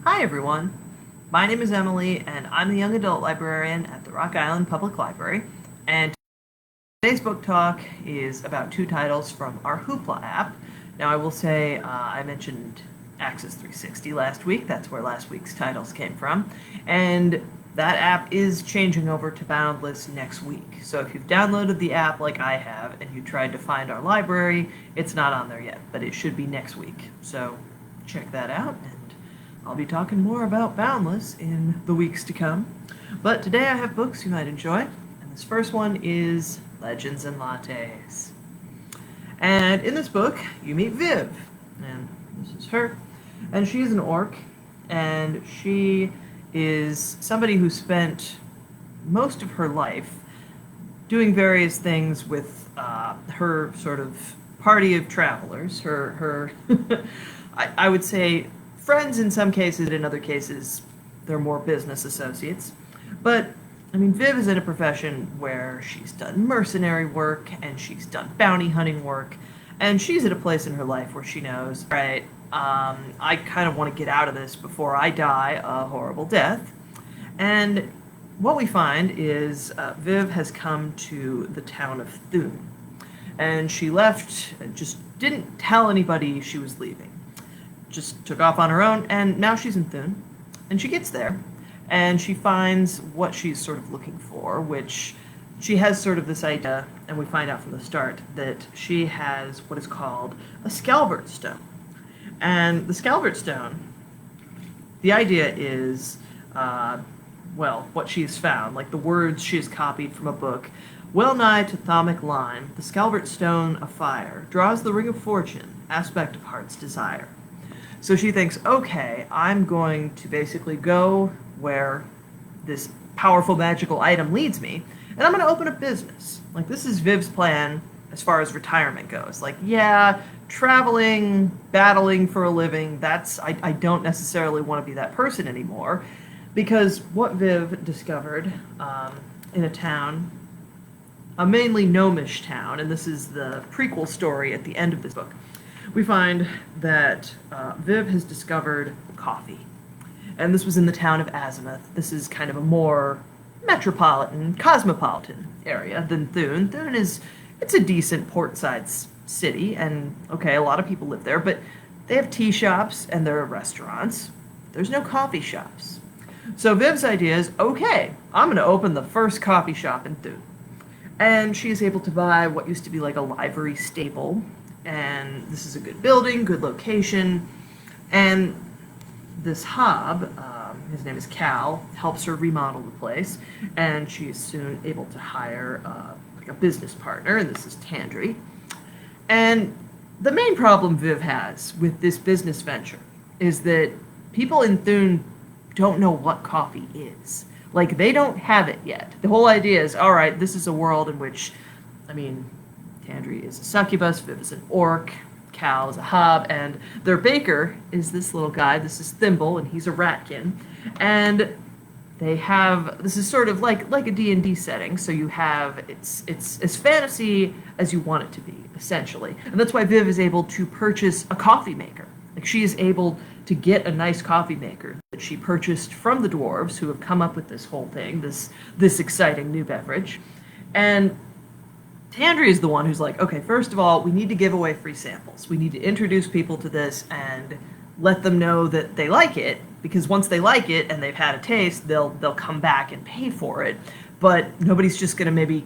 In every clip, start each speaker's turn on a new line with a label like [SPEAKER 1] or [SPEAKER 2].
[SPEAKER 1] Hi everyone, my name is Emily and I'm the young adult librarian at the Rock Island Public Library, and today's book talk is about two titles from our Hoopla app. Now I will say I mentioned Axis 360 last week, that's where last week's titles came from, and that app is changing over to Boundless next week. So if you've downloaded the app like I have and you tried to find our library, it's not on there yet, but it should be next week. So check that out, and I'll be talking more about Boundless in the weeks to come. But today I have books you might enjoy, and this first one is Legends and Lattes. And in this book, you meet Viv, and this is her, and she's an orc, and she is somebody who spent most of her life doing various things with her sort of party of travelers, her I would say friends in some cases, in other cases they're more business associates. But I mean, Viv is in a profession where she's done mercenary work and she's done bounty hunting work, and she's at a place in her life where she knows, right, I kind of want to get out of this before I die a horrible death. And what we find is Viv has come to the town of Thun, and she left, just didn't tell anybody she was leaving. Just took off on her own, and now she's in Thun. And she gets there, and she finds what she's sort of looking for, which she has sort of this idea, and we find out from the start, that she has what is called a Scalbert Stone. And the Scalbert Stone, the idea is, what she has found, like the words she has copied from a book. Well nigh to Thaumic line, the Scalbert Stone of fire draws the ring of fortune, aspect of heart's desire. So she thinks, okay, I'm going to basically go where this powerful magical item leads me, and I'm going to open a business. Like, this is Viv's plan as far as retirement goes. Like, yeah, traveling, battling for a living, I don't necessarily want to be that person anymore, because what Viv discovered in a town, a mainly gnomish town, and this is the prequel story at the end of this book, we find that Viv has discovered coffee. And this was in the town of Azimuth. This is kind of a more metropolitan, cosmopolitan area than Thun. Thun it's a decent port-side city, and okay, a lot of people live there, but they have tea shops and there are restaurants. There's no coffee shops. So Viv's idea is, okay, I'm going to open the first coffee shop in Thun. And she is able to buy what used to be like a livery stable, and this is a good building, good location, and this hob, his name is Cal, helps her remodel the place, and she is soon able to hire like a business partner, and this is Tandri. And the main problem Viv has with this business venture is that people in Thun don't know what coffee is. Like, they don't have it yet. The whole idea is, all right, this is a world in which, I mean, Tandri is a succubus, Viv is an orc, Cal is a hob, and their baker is this little guy. This is Thimble, and he's a ratkin. And they have, this is sort of like a D&D setting, so you have, it's as fantasy as you want it to be, essentially. And that's why Viv is able to purchase a coffee maker. Like, she is able to get a nice coffee maker that she purchased from the dwarves who have come up with this whole thing, this exciting new beverage. And Tandri is the one who's like, okay, first of all, we need to give away free samples. We need to introduce people to this and let them know that they like it, because once they like it and they've had a taste, they'll come back and pay for it. But nobody's just going to maybe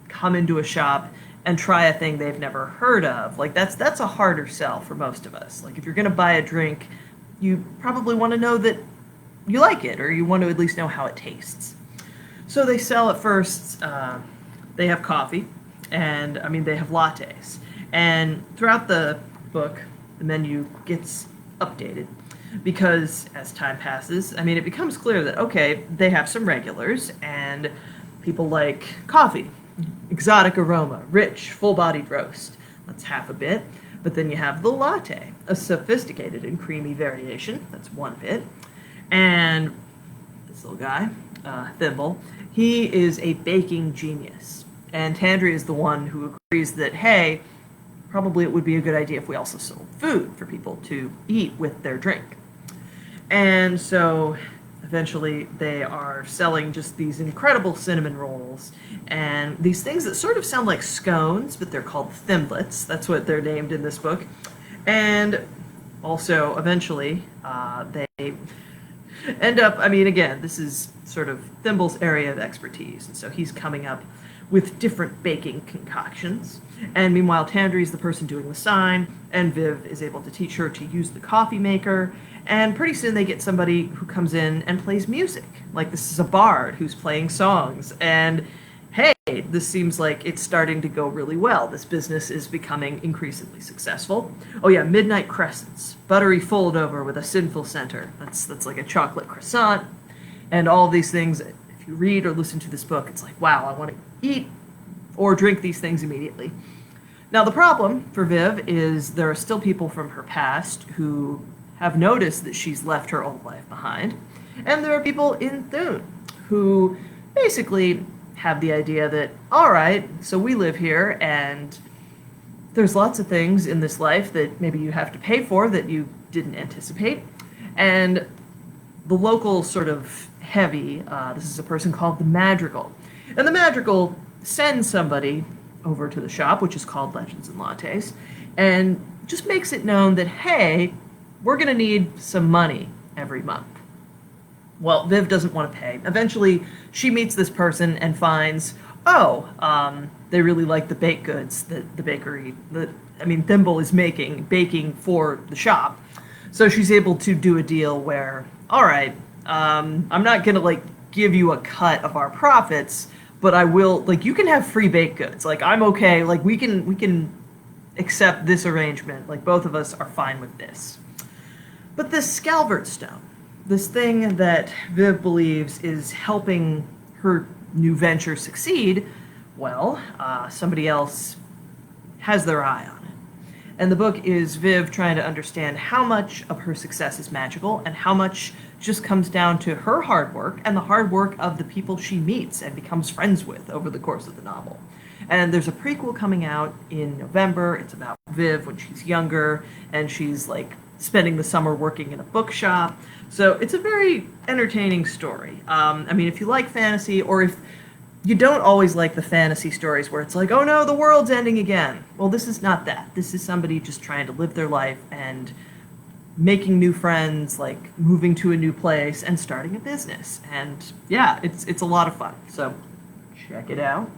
[SPEAKER 1] come into a shop and try a thing they've never heard of. Like, that's a harder sell for most of us. Like, if you're going to buy a drink, you probably want to know that you like it, or you want to at least know how it tastes. So they sell at first, they have coffee, and I mean, they have lattes. And throughout the book, the menu gets updated, because as time passes, I mean, it becomes clear that, okay, they have some regulars, and people like coffee, exotic aroma, rich, full-bodied roast. That's half a bit. But then you have the latte, a sophisticated and creamy variation. That's one bit. And this little guy, Thimble, he is a baking genius. And Tandri is the one who agrees that, hey, probably it would be a good idea if we also sold food for people to eat with their drink. And so eventually they are selling just these incredible cinnamon rolls and these things that sort of sound like scones, but they're called thimblets. That's what they're named in this book. And also, eventually, they end up, I mean, again, this is sort of Thimble's area of expertise, and so he's coming up with different baking concoctions. And meanwhile, Tandree's the person doing the sign, and Viv is able to teach her to use the coffee maker. And pretty soon they get somebody who comes in and plays music. Like, this is a bard who's playing songs. And hey, this seems like it's starting to go really well. This business is becoming increasingly successful. Oh yeah, midnight crescents, buttery fold over with a sinful center. That's like a chocolate croissant. And all these things, if you read or listen to this book, it's like, wow, I want to eat or drink these things immediately. Now the problem for Viv is there are still people from her past who have noticed that she's left her old life behind. And there are people in Thune who basically have the idea that, all right, so we live here and there's lots of things in this life that maybe you have to pay for that you didn't anticipate. And the local sort of heavy, this is a person called the Madrigal. And the Madrigal sends somebody over to the shop, which is called Legends and Lattes, and just makes it known that, hey, we're going to need some money every month. Well, Viv doesn't want to pay. Eventually, she meets this person and finds, they really like the baked goods that the bakery, Thimble is baking for the shop. So she's able to do a deal where, all right, I'm not going to, like, give you a cut of our profits, but I will, like, you can have free baked goods. Like, I'm okay. Like, we can accept this arrangement. Like, both of us are fine with this. But this Scalvert Stone, this thing that Viv believes is helping her new venture succeed, well, somebody else has their eye on it. And the book is Viv trying to understand how much of her success is magical and how much just comes down to her hard work and the hard work of the people she meets and becomes friends with over the course of the novel. And there's a prequel coming out in November. It's about Viv when she's younger and she's like spending the summer working in a bookshop. So it's a very entertaining story. If you like fantasy, or if you don't always like the fantasy stories where it's like, oh no, the world's ending again. Well, this is not that. This is somebody just trying to live their life and making new friends, like moving to a new place and starting a business. And yeah, it's a lot of fun. So check it out.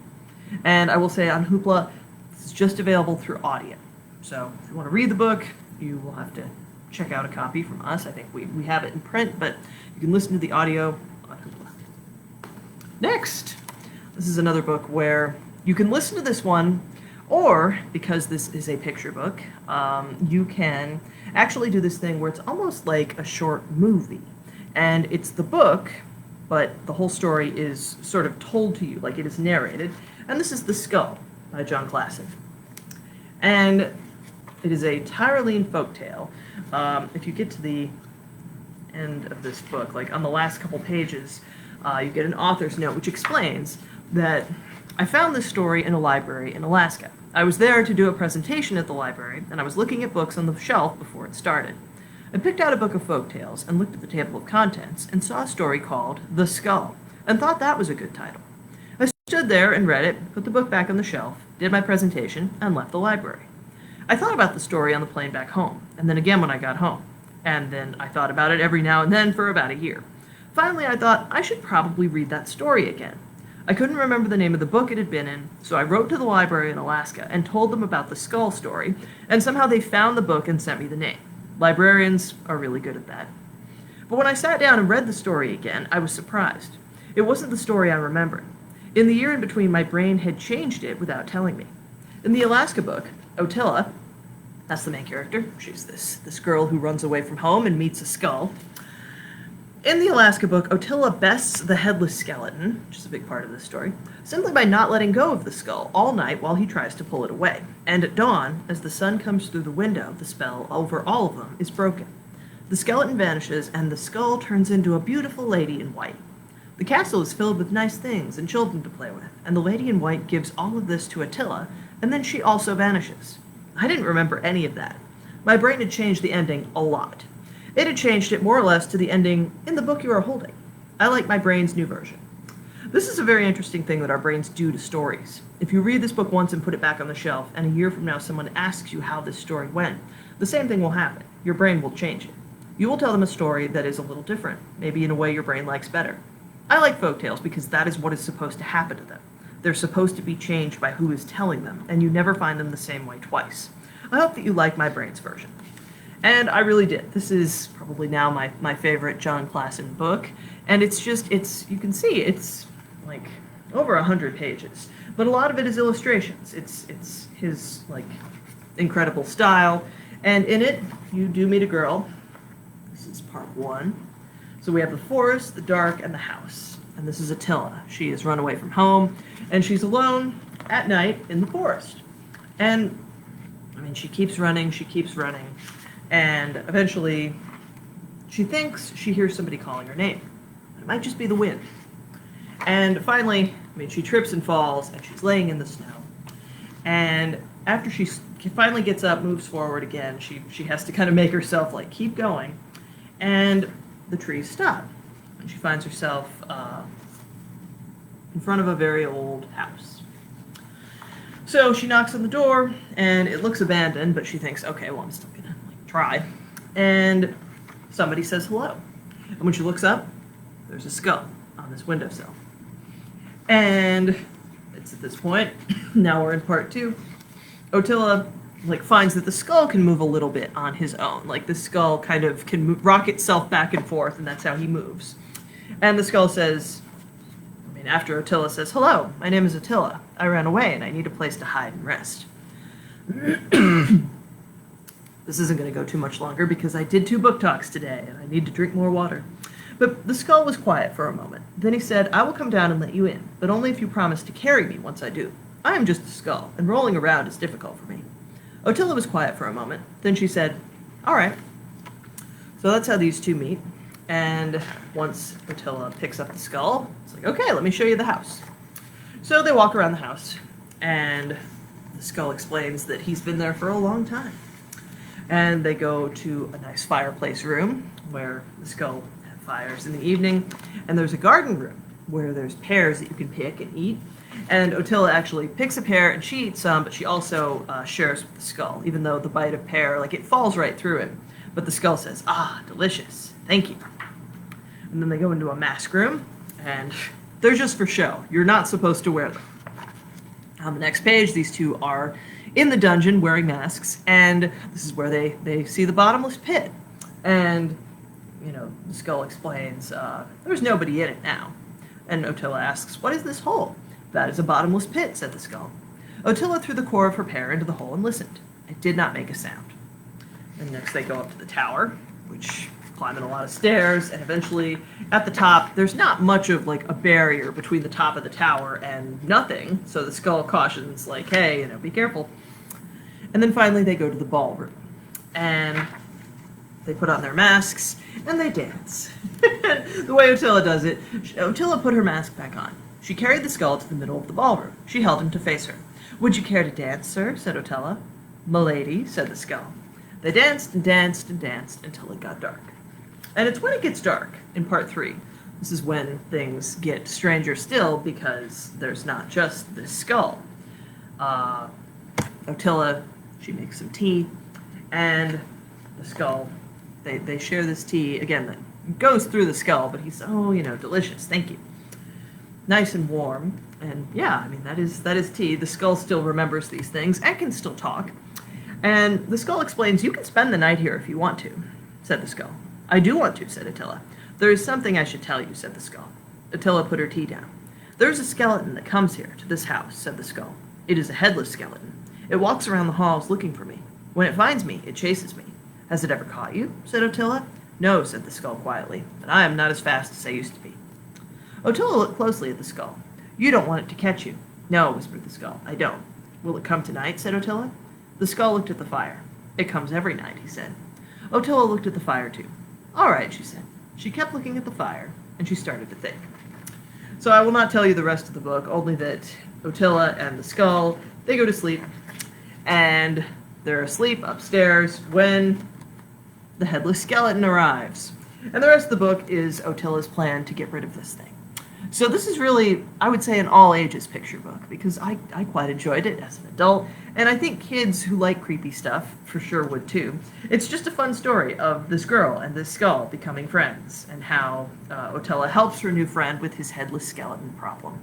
[SPEAKER 1] And I will say on Hoopla, it's just available through audio. So if you want to read the book, you will have to check out a copy from us. I think we have it in print, but you can listen to the audio on Hoopla. Next, this is another book where you can listen to this one, or, because this is a picture book, you can actually do this thing where it's almost like a short movie. And it's the book, but the whole story is sort of told to you, like it is narrated. And this is The Skull by Jon Klassen. And it is a Tyrolean Folktale. If you get to the end of this book, like on the last couple pages, you get an author's note which explains that I found this story in a library in Alaska. I was there to do a presentation at the library, and I was looking at books on the shelf before it started. I picked out a book of folktales and looked at the table of contents and saw a story called The Skull, and thought that was a good title. I stood there and read it, put the book back on the shelf, did my presentation, and left the library. I thought about the story on the plane back home, and then again when I got home. And then I thought about it every now and then for about a year. Finally, I thought I should probably read that story again. I couldn't remember the name of the book it had been in, so I wrote to the library in Alaska and told them about the skull story, and somehow they found the book and sent me the name. Librarians are really good at that. But when I sat down and read the story again, I was surprised. It wasn't the story I remembered. In the year in between, my brain had changed it without telling me. In the Alaska book, Ottila, that's the main character, she's this girl who runs away from home and meets a skull. In the Alaska book, Ottila bests the headless skeleton, which is a big part of this story, simply by not letting go of the skull all night while he tries to pull it away. And at dawn, as the sun comes through the window, the spell over all of them is broken. The skeleton vanishes, and the skull turns into a beautiful lady in white. The castle is filled with nice things and children to play with, and the lady in white gives all of this to Ottila, and then she also vanishes. I didn't remember any of that. My brain had changed the ending a lot. It had changed it more or less to the ending, "In the book you are holding. I like my brain's new version." This is a very interesting thing that our brains do to stories. If you read this book once and put it back on the shelf, and a year from now someone asks you how this story went, the same thing will happen. Your brain will change it. You will tell them a story that is a little different, maybe in a way your brain likes better. I like folktales because that is what is supposed to happen to them. They're supposed to be changed by who is telling them, and you never find them the same way twice. I hope that you like my brain's version. And I really did. This is probably now my favorite Jon Klassen book, and you can see, it's like over 100 pages, but a lot of it is illustrations. It's his like incredible style, and in it you do meet a girl. This is part 1. So we have the forest, the dark, and the house. And this is Attila. She has run away from home, and she's alone at night in the forest. And I mean, she keeps running, and eventually she thinks she hears somebody calling her name. It might just be the wind. And finally, I mean, she trips and falls, and she's laying in the snow. And after she finally gets up, moves forward again, she has to kind of make herself, like, keep going. And the trees stop. And she finds herself in front of a very old house. So she knocks on the door, and it looks abandoned, but she thinks, okay, well, I'm still gonna try. And somebody says hello. And when she looks up, there's a skull on this windowsill. And it's at this point, now we're in part 2, Attila finds that the skull can move a little bit on his own. Like, the skull kind of can rock itself back and forth, and that's how he moves. And the skull says, after Attila says, "Hello, my name is Attila. I ran away and I need a place to hide and rest." This isn't going to go too much longer because I did 2 book talks today and I need to drink more water. But the skull was quiet for a moment. Then he said, "I will come down and let you in, but only if you promise to carry me once I do. I am just a skull, and rolling around is difficult for me." Attila was quiet for a moment. Then she said, "All right." So that's how these two meet. And once Attila picks up the skull, it's like, okay, let me show you the house. So they walk around the house, and the skull explains that he's been there for a long time. And they go to a nice fireplace room where the skull fires in the evening, and there's a garden room where there's pears that you can pick and eat. And Attila actually picks a pear and she eats some, but she also shares with the skull, even though the bite of pear, it falls right through it. But the skull says, "Ah, delicious, thank you." And then they go into a mask room, and they're just for show. You're not supposed to wear them. On the next page, these two are in the dungeon wearing masks, and this is where they see the bottomless pit. And, the skull explains, there's nobody in it now. And Attila asks, "What is this hole?" "That is a bottomless pit," said the skull. Attila threw the core of her pear into the hole and listened. It did not make a sound. And next they go up to the tower, which climbing a lot of stairs, and eventually at the top, there's not much of a barrier between the top of the tower and nothing, so the skull cautions hey, be careful. And then finally they go to the ballroom, and they put on their masks, and they dance. The way Attila does it, Attila put her mask back on. She carried the skull to the middle of the ballroom. She held him to face her. "Would you care to dance, sir?" said Attila. "Milady," said the skull. They danced and danced and danced until it got dark. And it's when it gets dark, in part 3. This is when things get stranger still, because there's not just this skull. Attila, she makes some tea, and the skull, they share this tea, again, that goes through the skull, but he's, delicious, thank you. Nice and warm, and yeah, that is tea. The skull still remembers these things, and can still talk. And the skull explains, "You can spend the night here if you want to," said the skull. "I do want to," said Attila. "There is something I should tell you," said the skull. Attila put her tea down. "There is a skeleton that comes here, to this house," said the skull. "It is a headless skeleton. It walks around the halls looking for me. When it finds me, it chases me." "Has it ever caught you?" said Attila. "No," said the skull quietly, "but I am not as fast as I used to be." Attila looked closely at the skull. "You don't want it to catch you." "No," whispered the skull, "I don't." "Will it come tonight?" said Attila. The skull looked at the fire. "It comes every night," he said. Attila looked at the fire too. "All right," she said. She kept looking at the fire, and she started to think. So I will not tell you the rest of the book, only that Attila and the skull, they go to sleep, and they're asleep upstairs when the headless skeleton arrives. And the rest of the book is Otilla's plan to get rid of this thing. So this is really, I would say, an all-ages picture book, because I quite enjoyed it as an adult, and I think kids who like creepy stuff for sure would too. It's just a fun story of this girl and this skull becoming friends, and how Otilla helps her new friend with his headless skeleton problem.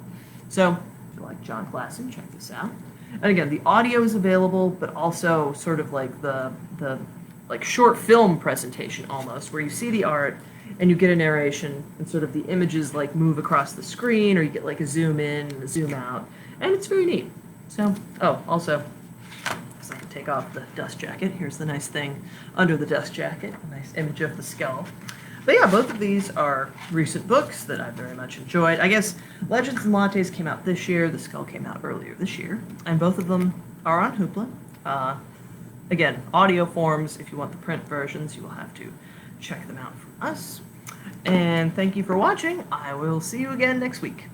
[SPEAKER 1] So, if you like Jon Klassen, check this out. And again, the audio is available, but also sort of like the like short film presentation almost, where you see the art, and you get a narration, and sort of the images like move across the screen, or you get like a zoom in and a zoom out, and it's very neat. So, oh, also, because I can take off the dust jacket, here's the nice thing under the dust jacket, a nice image of the skull. But yeah, both of these are recent books that I very much enjoyed. I guess Legends and Lattes came out this year, the skull came out earlier this year, and both of them are on Hoopla. Again, audio forms. If you want the print versions, you will have to check them out from us. And thank you for watching. I will see you again next week.